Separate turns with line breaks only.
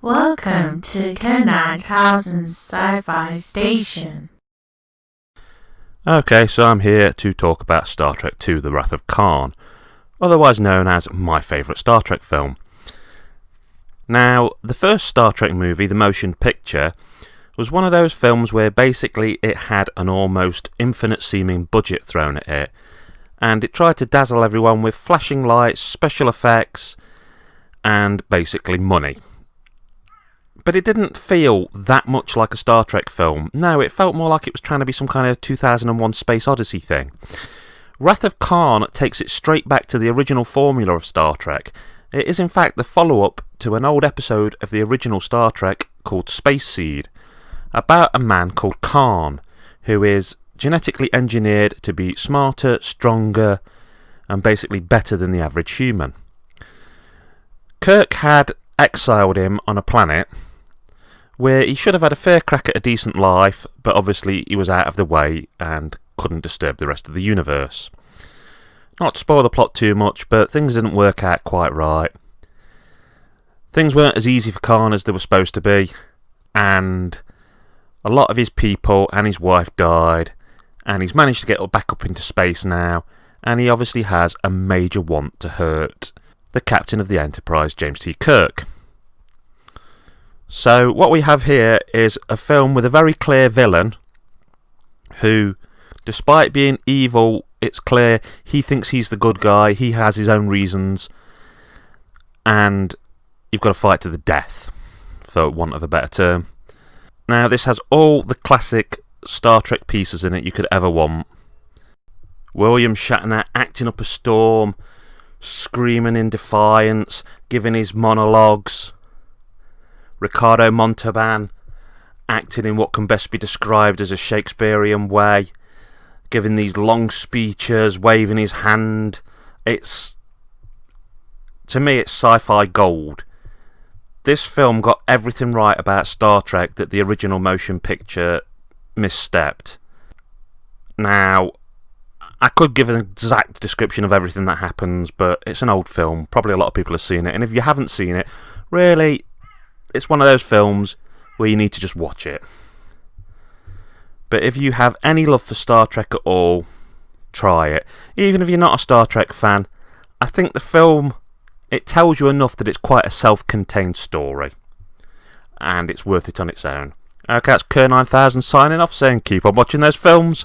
Welcome to Kahn Sci-Fi Station.
Okay, so I'm here to talk about Star Trek II: The Wrath of Kahn, otherwise known as my favourite Star Trek film. Now, the first Star Trek movie, the motion picture, was one of those films where basically it had an almost infinite-seeming budget thrown at it, and it tried to dazzle everyone with flashing lights, special effects, and basically money. But it didn't feel that much like a Star Trek film. No, it felt more like it was trying to be some kind of 2001 Space Odyssey thing. Wrath of Kahn takes it straight back to the original formula of Star Trek. It is in fact the follow-up to an old episode of the original Star Trek called Space Seed, about a man called Kahn, who is genetically engineered to be smarter, stronger, and basically better than the average human. Kirk had exiled him on a planet where he should have had a fair crack at a decent life, but obviously he was out of the way and couldn't disturb the rest of the universe. Not to spoil the plot too much, but things didn't work out quite right. Things weren't as easy for Kahn as they were supposed to be, and a lot of his people and his wife died, and he's managed to get back up into space now, and he obviously has a major want to hurt the captain of the Enterprise, James T. Kirk. So what we have here is a film with a very clear villain who, despite being evil, it's clear he thinks he's the good guy, he has his own reasons, and you've got to fight to the death, for want of a better term. Now, this has all the classic Star Trek pieces in it you could ever want. William Shatner acting up a storm, screaming in defiance, giving his monologues. Ricardo Montalban acting in what can best be described as a Shakespearean way, giving these long speeches, waving his hand. To me, it's sci-fi gold. This film got everything right about Star Trek that the original motion picture misstepped. Now, I could give an exact description of everything that happens, but it's an old film. Probably a lot of people have seen it, and if you haven't seen it, really, it's one of those films where you need to just watch it. But if you have any love for Star Trek at all, try it. Even if you're not a Star Trek fan, I think the film, it tells you enough that it's quite a self-contained story, and it's worth it on its own. Okay, that's Kerr 9000 signing off, saying keep on watching those films.